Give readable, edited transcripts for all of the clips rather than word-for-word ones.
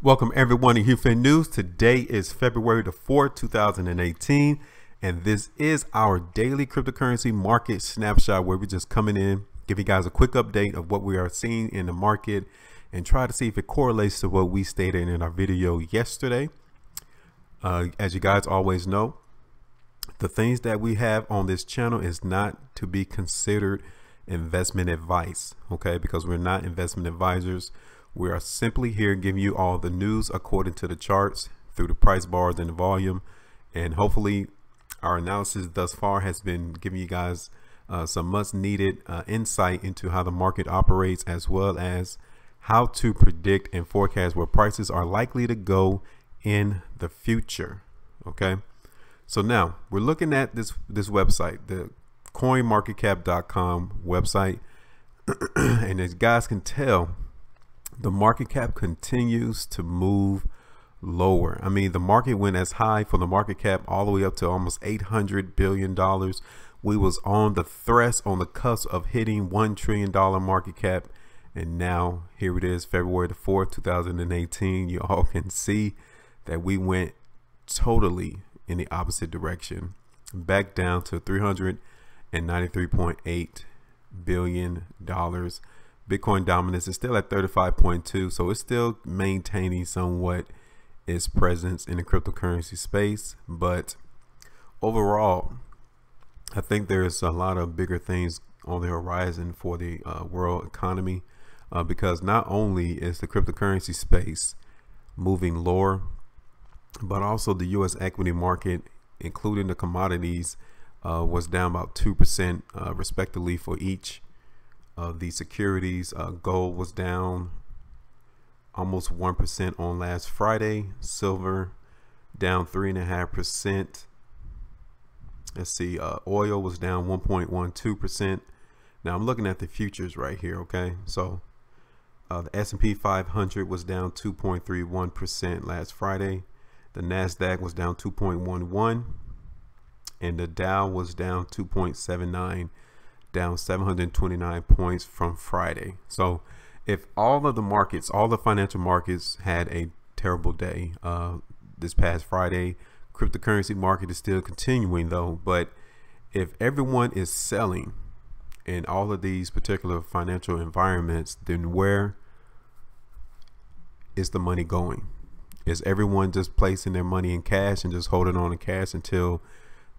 Welcome everyone to HueFin News. Today is February the 4th, 2018, and this is our daily cryptocurrency market snapshot where we're just coming in, give you guys a quick update of what we are seeing in the market and try to see if it correlates to what we stated in our video yesterday. As you guys always know, the things that we have on this channel is not to be considered investment advice, okay? Because we're not investment advisors. We are simply here giving you all the news according to the charts through the price bars and the volume. And hopefully our analysis thus far has been giving you guys some much needed insight into how the market operates, as well as how to predict and forecast where prices are likely to go in the future. Okay. So now we're looking at this website, the coinmarketcap.com website. And as guys can tell, the market cap continues to move lower. I mean, the market went as high for the market cap all the way up to almost $800 billion. We was on the cusp of hitting $1 trillion market cap. And now here it is, February the 4th, 2018. You all can see that we went totally in the opposite direction, back down to $393.8 billion. Bitcoin dominance is still at 35.2, so it's still maintaining somewhat its presence in the cryptocurrency space. But overall, I think there's a lot of bigger things on the horizon for the world economy, because not only is the cryptocurrency space moving lower, but also the U.S. equity market, including the commodities, was down about 2% respectively for each of the securities. Gold was down almost 1% on last Friday. Silver down 3.5%. Let's see, oil was down 1.12%. Now I'm looking at the futures right here. Okay, so the S&P 500 was down 2.31% last Friday. The Nasdaq was down 2.11, and the Dow was down 2.79, down 729 points from Friday. So if all of the markets, all the financial markets had a terrible day this past Friday, cryptocurrency market is still continuing though. But if everyone is selling in all of these particular financial environments, then where is the money going? Is everyone just placing their money in cash and just holding on to cash until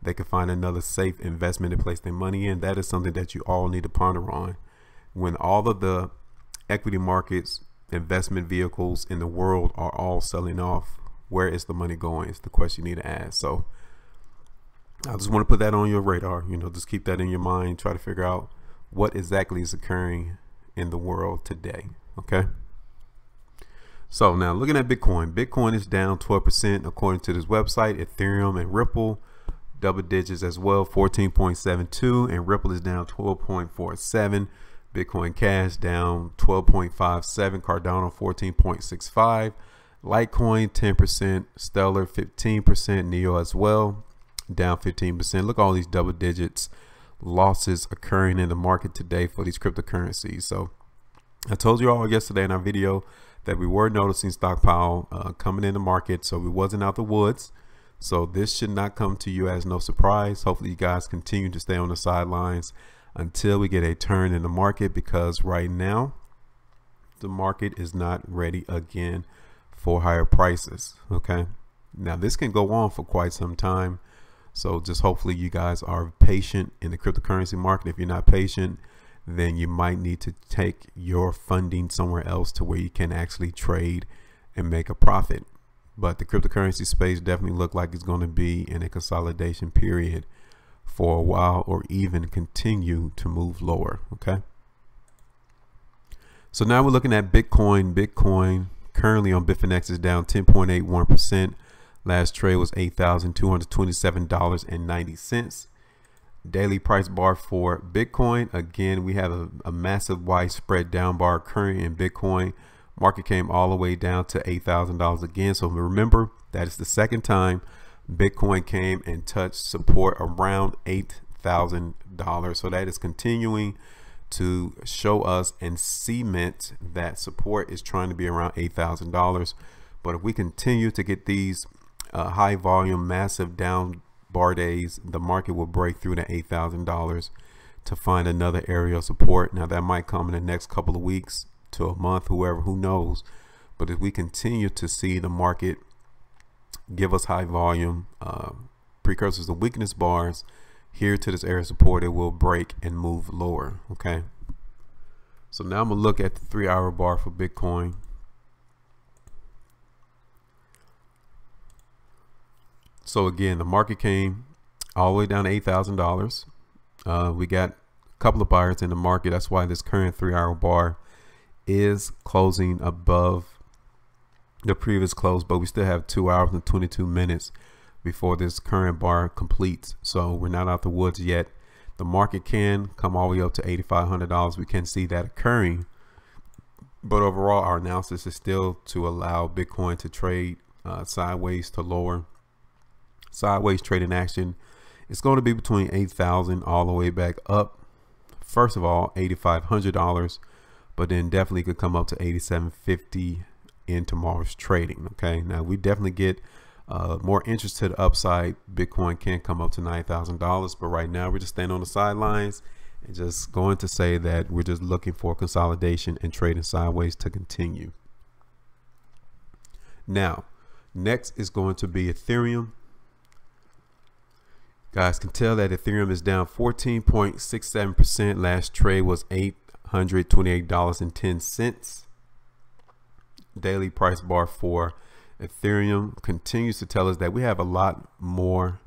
they can find another safe investment to place their money in? That is something that you all need to ponder on. When all of the equity markets, investment vehicles in the world are all selling off, where is the money going? It's the question you need to ask. So I just want to put that on your radar. You know, just keep that in your mind. Try to figure out what exactly is occurring in the world today. Okay. So now looking at Bitcoin, Bitcoin is down 12% according to this website. Ethereum and Ripple double digits as well, 14.72, and Ripple is down 12.47. Bitcoin Cash down 12.57. Cardano 14.65. Litecoin 10%. Stellar 15%. Neo as well down 15%. Look at all these double digits losses occurring in the market today for these cryptocurrencies. So I told you all yesterday in our video that we were noticing stockpile coming in the market, so we wasn't out the woods. So this should not come to you as no surprise. Hopefully you guys continue to stay on the sidelines until we get a turn in the market, because right now the market is not ready again for higher prices. Okay, now this can go on for quite some time, so just hopefully you guys are patient in the cryptocurrency market. If you're not patient, then you might need to take your funding somewhere else to where you can actually trade and make a profit. But the cryptocurrency space definitely look like it's going to be in a consolidation period for a while, or even continue to move lower. Okay. So now we're looking at Bitcoin. Bitcoin currently on Bitfinex is down 10.81%. Last trade was $8,227.90. Daily price bar for Bitcoin. Again, we have a massive widespread down bar occurring in Bitcoin. Market came all the way down to $8,000 again. So remember, that is the second time Bitcoin came and touched support around $8,000. So that is continuing to show us and cement that support is trying to be around $8,000. But if we continue to get these high volume, massive down bar days, the market will break through the $8,000 to find another area of support. Now that might come in the next couple of weeks to a month, who knows. But if we continue to see the market give us high volume precursors to weakness bars here to this area of support, it will break and move lower. Okay, so now I'm gonna look at the 3-hour bar for Bitcoin. So again, the market came all the way down to $8,000. We got a couple of buyers in the market. That's why this current 3-hour bar is closing above the previous close, but we still have 2 hours and 22 minutes before this current bar completes. So we're not out the woods yet. The market can come all the way up to $8,500. We can see that occurring, but overall our analysis is still to allow Bitcoin to trade sideways to lower. Sideways trading action, it's going to be between 8,000 all the way back up. First of all, $8,500, but then definitely could come up to $8,750 in tomorrow's trading. Okay, now we definitely get more interest to the upside. Bitcoin can come up to $9,000, but right now we're just standing on the sidelines and just going to say that we're just looking for consolidation and trading sideways to continue. Now, next is going to be Ethereum. Guys can tell that Ethereum is down 14.67%. Last trade was $828.10. Daily price bar for Ethereum continues to tell us that we have a lot more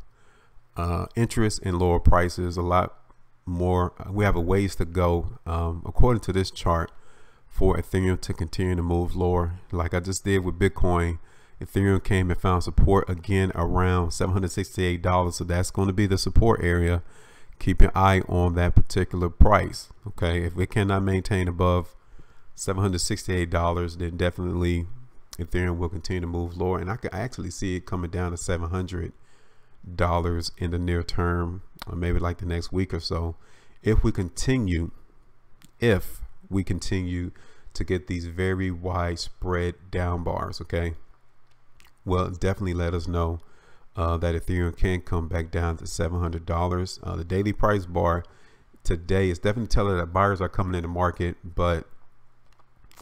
interest in lower prices, a lot more. We have a ways to go, according to this chart, for Ethereum to continue to move lower. Like I just did with Bitcoin, Ethereum came and found support again around $768. So that's going to be the support area. Keep an eye on that particular price. Okay, if it cannot maintain above $768, then definitely Ethereum will continue to move lower, and I can actually see it coming down to $700 in the near term, or maybe like the next week or so, if we continue to get these very widespread down bars. Okay, well, definitely let us know that Ethereum can come back down to $700. The daily price bar today is definitely telling that buyers are coming in the market, but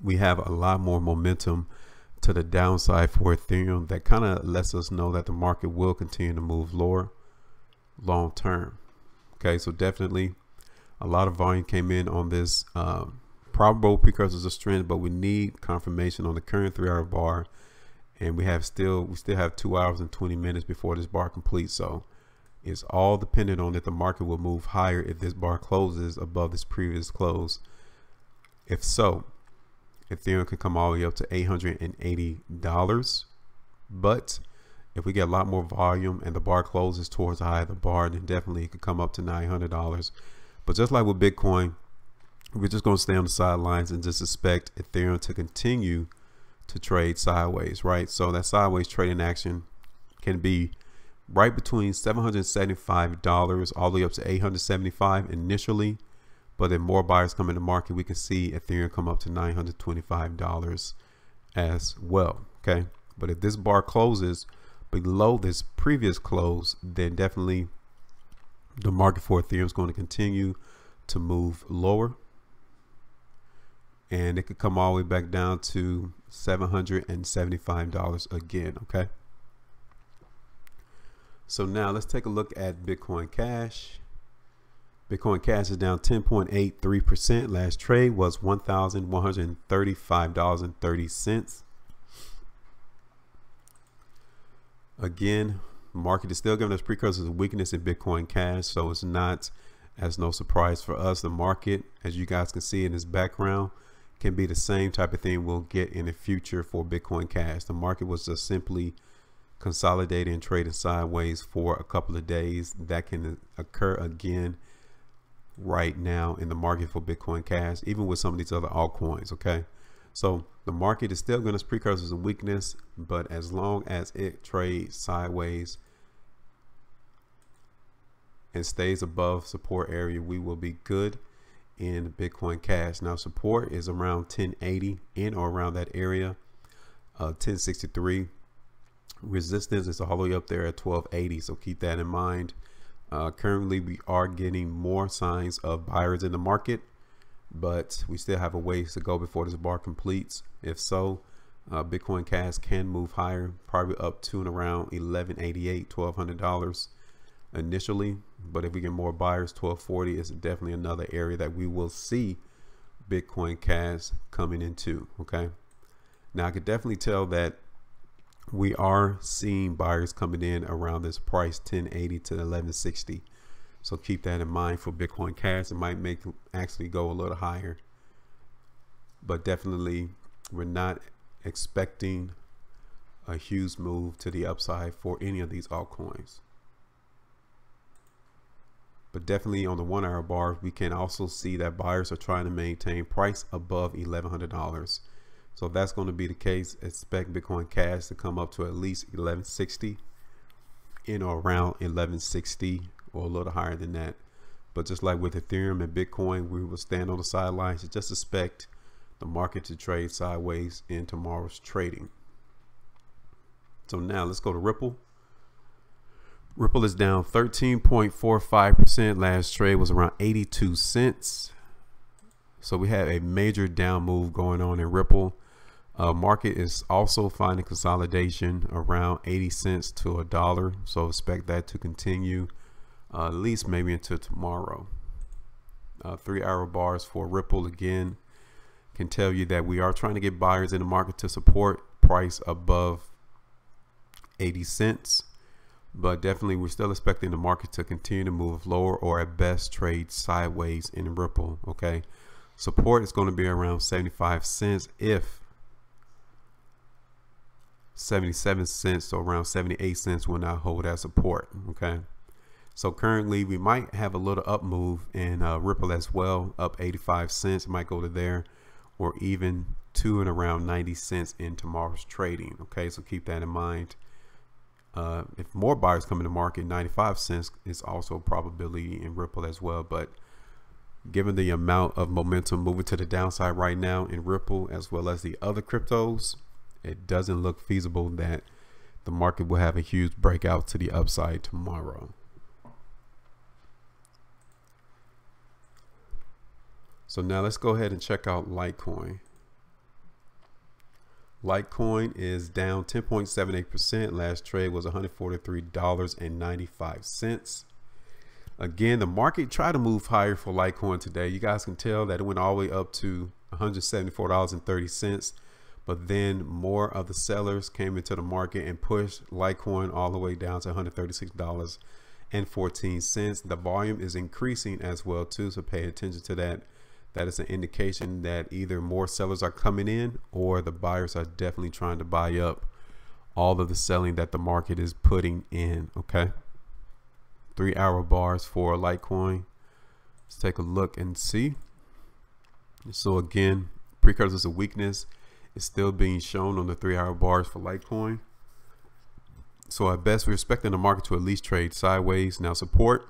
we have a lot more momentum to the downside for Ethereum. That kind of lets us know that the market will continue to move lower long term. Okay, so definitely a lot of volume came in on this probable precursors of strength, but we need confirmation on the current 3-hour bar, and we still have 2 hours and 20 minutes before this bar completes. So it's all dependent on that the market will move higher if this bar closes above this previous close. If so, Ethereum could come all the way up to $880. But if we get a lot more volume and the bar closes towards the high of the bar, then definitely it could come up to $900. But just like with Bitcoin, we're just going to stay on the sidelines and just expect Ethereum to continue to trade sideways, right? So that sideways trading action can be right between $775 all the way up to $875 initially. But if more buyers come in the market, we can see Ethereum come up to $925 as well. Okay, but if this bar closes below this previous close, then definitely the market for Ethereum is going to continue to move lower, and it could come all the way back down to $775 again. Okay, so now let's take a look at Bitcoin Cash. Bitcoin Cash is down 10.83%. Last trade was $1,135.30. Again, market is still giving us precursors of weakness in Bitcoin Cash, so it's not as no surprise for us. The market, as you guys can see in this background, can be the same type of thing we'll get in the future for Bitcoin Cash. The market was just simply consolidating and trading sideways for a couple of days. That can occur again right now in the market for Bitcoin Cash, even with some of these other altcoins. Okay, so the market is still going to precursors of weakness, but as long as it trades sideways and stays above support area, we will be good in Bitcoin Cash. Now support is around 1080 in or around that area. 1063. Resistance is all the way up there at 1280, so keep that in mind. Currently we are getting more signs of buyers in the market, but we still have a ways to go before this bar completes. If so, Bitcoin Cash can move higher, probably up to and around $1188, $1,200 initially. But if we get more buyers, 1240 is definitely another area that we will see Bitcoin Cash coming into. Okay, now I could definitely tell that we are seeing buyers coming in around this price, 1080 to 1160. So keep that in mind for Bitcoin Cash. It might make actually go a little higher, but definitely we're not expecting a huge move to the upside for any of these altcoins. But definitely on the 1 hour bar, we can also see that buyers are trying to maintain price above $1,100. So if that's going to be the case, expect Bitcoin Cash to come up to at least 1160, in or around 1160 or a little higher than that. But just like with Ethereum and Bitcoin, we will stand on the sidelines and just expect the market to trade sideways in tomorrow's trading. So now let's go to Ripple. Ripple is down 13.45%. Last trade was around 82 cents. So we had a major down move going on in Ripple. Market is also finding consolidation around 80 cents to $1. So expect that to continue at least maybe until tomorrow. 3 hour bars for Ripple again can tell you that we are trying to get buyers in the market to support price above 80 cents. But definitely we're still expecting the market to continue to move lower or at best trade sideways in Ripple. Okay, support is going to be around 75 cents, if 77 cents or around 78 cents will not hold as support. Okay, so currently we might have a little up move in Ripple as well, up 85 cents. It might go to there, or even to and around 90 cents in tomorrow's trading. Okay, so keep that in mind. If more buyers come in the market, 95 cents is also a probability in Ripple as well. But given the amount of momentum moving to the downside right now in Ripple as well as the other cryptos, it doesn't look feasible that the market will have a huge breakout to the upside tomorrow. So now let's go ahead and check out Litecoin. Litecoin is down 10.78%. Last trade was $143.95. Again, the market tried to move higher for Litecoin today. You guys can tell that it went all the way up to $174.30. But then more of the sellers came into the market and pushed Litecoin all the way down to $136.14. The volume is increasing as well too, so pay attention to that. That is an indication that either more sellers are coming in or the buyers are definitely trying to buy up all of the selling that the market is putting in. Okay, 3 hour bars for Litecoin. Let's take a look and see. So again, precursors of weakness is still being shown on the 3 hour bars for Litecoin. So at best, we're expecting the market to at least trade sideways. Now support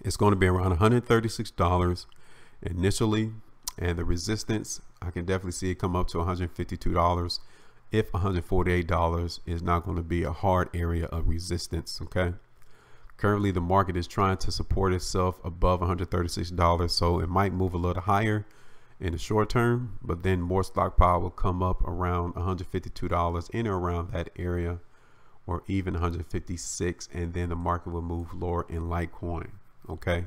is going to be around $136 initially, and the resistance, I can definitely see it come up to $152 if $148 is not going to be a hard area of resistance. Okay, currently the market is trying to support itself above $136, so it might move a little higher in the short term, but then more stockpile will come up around $152 in or around that area, or even 156, and then the market will move lower in Litecoin. Okay,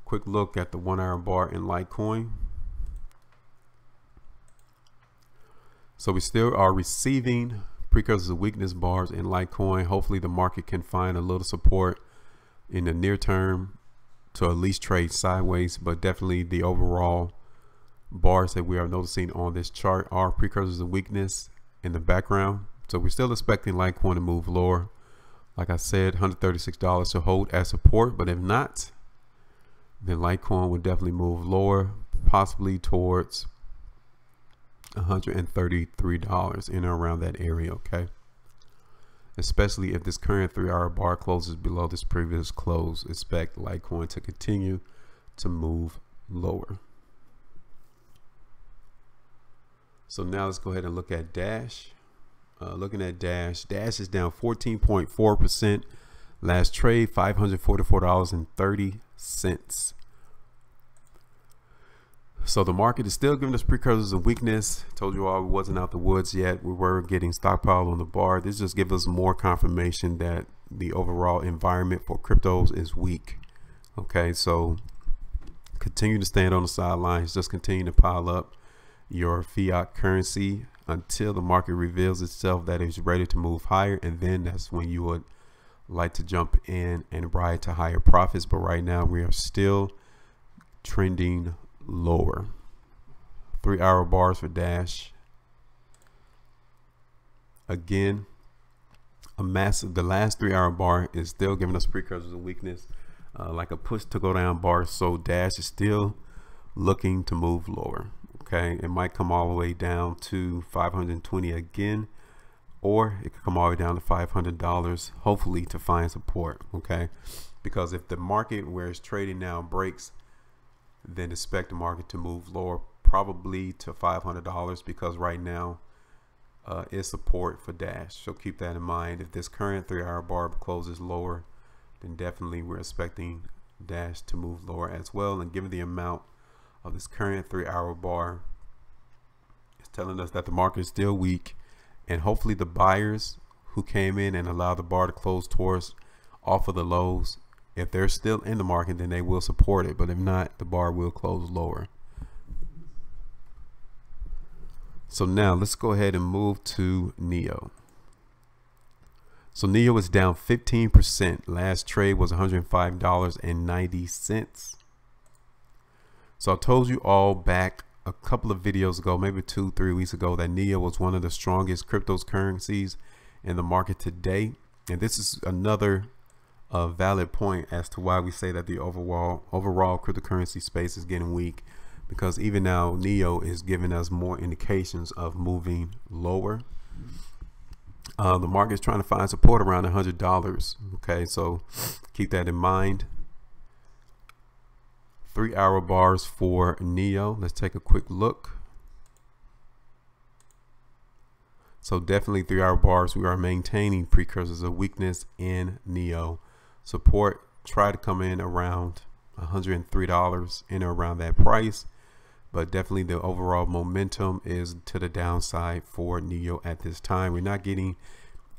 quick look at the 1 hour bar in Litecoin. So we still are receiving precursors of weakness bars in Litecoin. Hopefully the market can find a little support in the near term to at least trade sideways, but definitely the overall bars that we are noticing on this chart are precursors of weakness in the background. So we're still expecting Litecoin to move lower. Like I said, $136 to hold as support, but if not, then Litecoin would definitely move lower, possibly towards $133 in or around that area. Okay, especially if this current 3 hour bar closes below this previous close, expect Litecoin to continue to move lower. So now let's go ahead and look at Dash. Looking at Dash is down 14.4%. Last trade, $544.30. So the market is still giving us precursors of weakness. Told you all we wasn't out the woods yet. We were getting stockpile on the bar. This just gives us more confirmation that the overall environment for cryptos is weak. Okay, so continue to stand on the sidelines. Just continue to pile up your fiat currency until the market reveals itself that it's ready to move higher, and then that's when you would like to jump in and ride to higher profits. But right now we are still trending lower. 3-hour bars for Dash. Again, the last 3-hour bar is still giving us precursors of weakness, like a push to go down bar. So Dash is still looking to move lower. Okay, it might come all the way down to 520 again, or it could come all the way down to $500, hopefully, to find support. Okay, because if the market where it's trading now breaks, then expect the market to move lower, probably to $500, because right now is support for Dash. So keep that in mind. If this current 3-hour bar closes lower, then definitely we're expecting Dash to move lower as well. And given the amount of this current 3-hour bar, it's telling us that the market is still weak, and hopefully the buyers who came in and allowed the bar to close towards off of the lows, if they're still in the market, then they will support it. But if not, the bar will close lower. So now let's go ahead and move to NEO. So NEO is down 15%. Last trade was $105.90. So I told you all back a couple of videos ago, maybe 2-3 weeks ago, that NEO was one of the strongest cryptocurrencies in the market today. And this is another valid point as to why we say that the overall cryptocurrency space is getting weak, because even now NEO is giving us more indications of moving lower. The market is trying to find support around $100. Okay, so keep that in mind. 3-hour bars for NEO. Let's take a quick look. So definitely 3-hour bars, we are maintaining precursors of weakness in NEO. Support, try to come in around $103, in or around that price, but definitely the overall momentum is to the downside for NEO at this time. We're not getting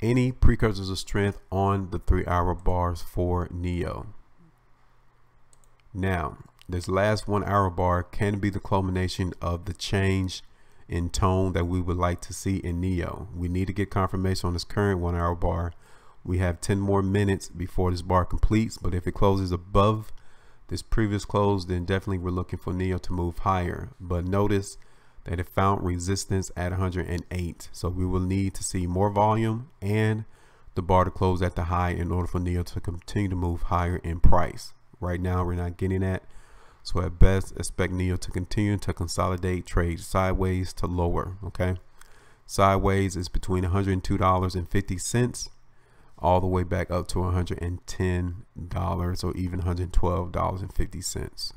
any precursors of strength on the 3-hour bars for NEO. Now, this last 1-hour bar can be the culmination of the change in tone that we would like to see in NEO. We need to get confirmation on this current 1-hour bar. We have 10 more minutes before this bar completes, but if it closes above this previous close, then definitely we're looking for NEO to move higher. But notice that it found resistance at 108. So we will need to see more volume and the bar to close at the high in order for NEO to continue to move higher in price. Right now, we're not getting that. So at best, expect NEO to continue to consolidate, trade sideways to lower. Okay, sideways is between $102.50 all the way back up to $110 or even $112.50.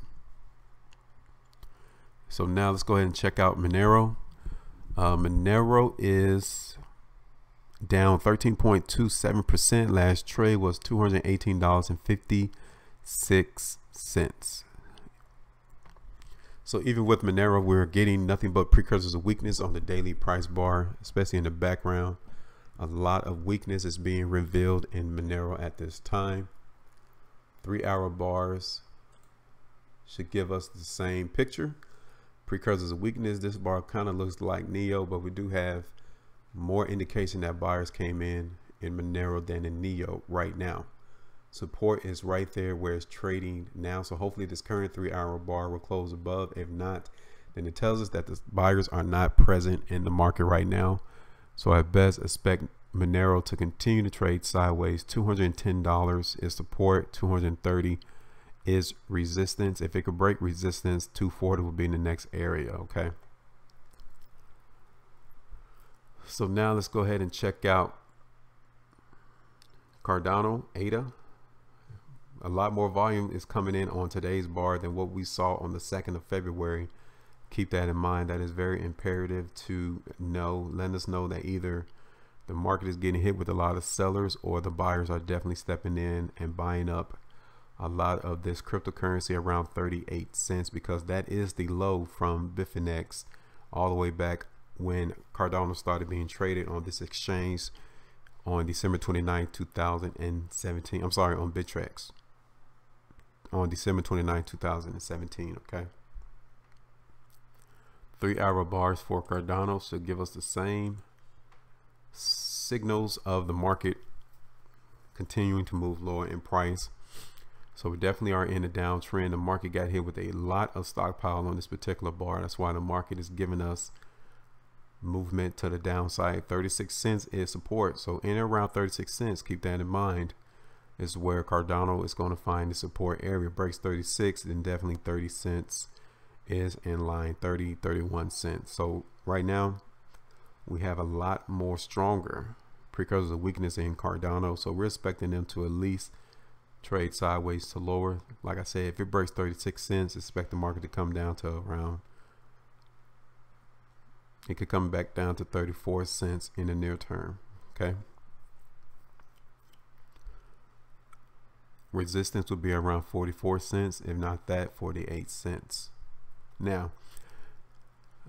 So now let's go ahead and check out Monero. Monero is down 13.27%. Last trade was $218.56. So even with Monero, we're getting nothing but precursors of weakness on the daily price bar, especially in the background. A lot of weakness is being revealed in Monero at this time. 3-hour bars should give us the same picture. Precursors of weakness. This bar kind of looks like NEO, but we do have more indication that buyers came in Monero than in NEO right now. Support is right there where it's trading now. So hopefully this current 3-hour bar will close above. If not, then it tells us that the buyers are not present in the market right now. So at best, expect Monero to continue to trade sideways. $210 is support, 230 is resistance. If it could break resistance, 240 will be in the next area. Okay, so now let's go ahead and check out Cardano, ADA. A lot more volume is coming in on today's bar than what we saw on the 2nd of February. keep that in mind. That is very imperative to know. Let us know that either the market is getting hit with a lot of sellers or the buyers are definitely stepping in and buying up a lot of this cryptocurrency around 38 cents, because that is the low from Bitfinex all the way back when Cardano started being traded on this exchange on December 29, 2017. I'm sorry, on Bittrex on December 29, 2017. Okay. 3-hour bars for Cardano should give us the same signals of the market continuing to move lower in price. So we definitely are in a downtrend. The market got hit with a lot of stockpile on this particular bar. That's why the market is giving us movement to the downside. 36 cents is support. So in and around 36 cents, keep that in mind, is where Cardano is going to find the support area. Breaks 36, then definitely 30 cents is in line. 31 cents. So right now we have a lot more stronger precursors of weakness in Cardano. So we're expecting them to at least trade sideways to lower. Like I said, if it breaks 36 cents, expect the market to come down to around, it could come back down to 34 cents in the near term. Okay. Resistance would be around 44 cents, if not that, 48 cents. Now,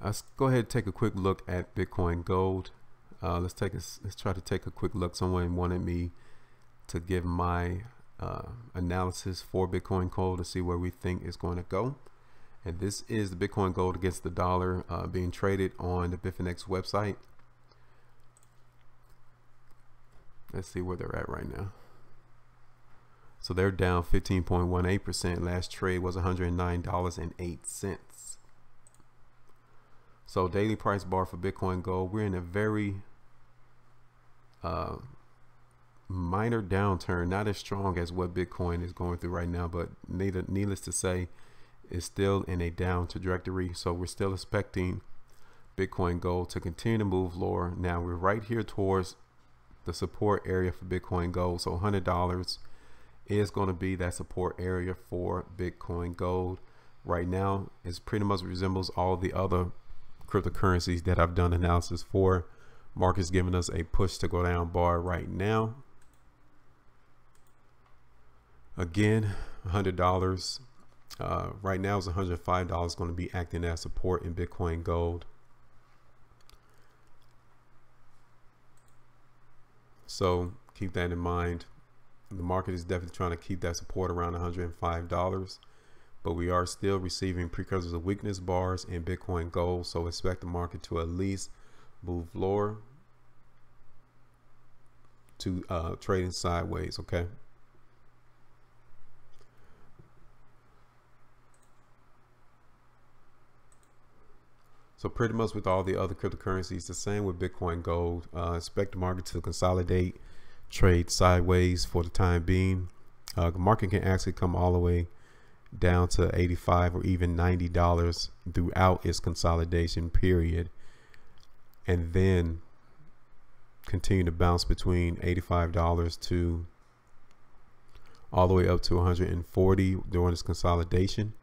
let's go ahead and take a quick look at Bitcoin Gold. Let's try to take a quick look. Someone wanted me to give my analysis for Bitcoin Gold to see where we think it's going to go. And this is the Bitcoin Gold against the dollar being traded on the Bitfinex website. Let's see where they're at right now. So they're down 15.18%. Last trade was $109.08. So daily price bar for Bitcoin Gold, we're in a very minor downturn, not as strong as what Bitcoin is going through right now, but needless to say, it's still in a down trajectory. So we're still expecting Bitcoin Gold to continue to move lower. Now we're right here towards the support area for Bitcoin Gold. So $100 is going to be that support area for Bitcoin Gold. Right now, it pretty much resembles all the other cryptocurrencies that I've done analysis for. Market's giving us a push to go down bar right now. Again, $100 right now is $105 going to be acting as support in Bitcoin Gold. So keep that in mind. The market is definitely trying to keep that support around $105, but we are still receiving precursors of weakness bars in Bitcoin Gold. So expect the market to at least move lower to trading sideways. Okay. So pretty much with all the other cryptocurrencies, the same with Bitcoin Gold. Expect the market to consolidate, trade sideways for the time being. The market can actually come all the way down to $85 or even $90 throughout its consolidation period, and then continue to bounce between $85 to all the way up to $140 during this consolidation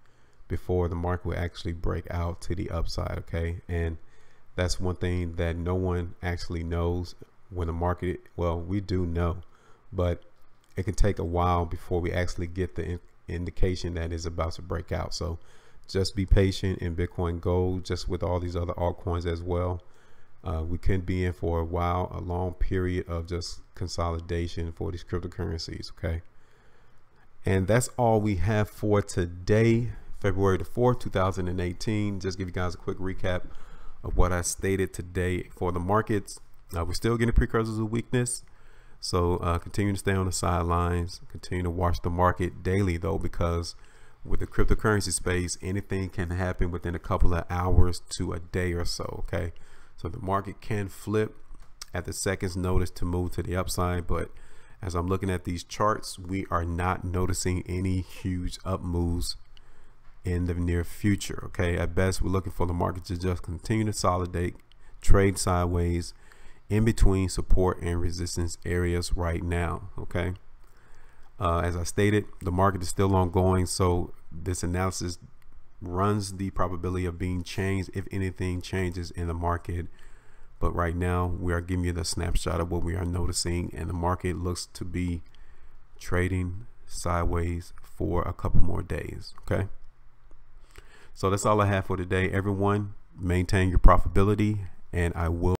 before the market will actually break out to the upside. Okay, and that's one thing that no one actually knows when the market, well, we do know, but it can take a while before we actually get the indication that is about to break out. So just be patient in Bitcoin Gold, just with all these other altcoins as well. We could be in for a while, a long period of just consolidation for these cryptocurrencies. Okay, and that's all we have for today, February the 4th, 2018. Just give you guys a quick recap of what I stated today for the markets. We're still getting precursors of weakness, so continue to stay on the sidelines, continue to watch the market daily though, because with the cryptocurrency space, anything can happen within a couple of hours to a day or so. Okay, so the market can flip at the second's notice to move to the upside, but as I'm looking at these charts, we are not noticing any huge up moves in the near future. Okay, at best we're looking for the market to just continue to consolidate, trade sideways in between support and resistance areas right now. Okay, as I stated, the market is still ongoing, so this analysis runs the probability of being changed if anything changes in the market. But right now we are giving you the snapshot of what we are noticing, and the market looks to be trading sideways for a couple more days. Okay, so that's all I have for today. Everyone, maintain your profitability, and I will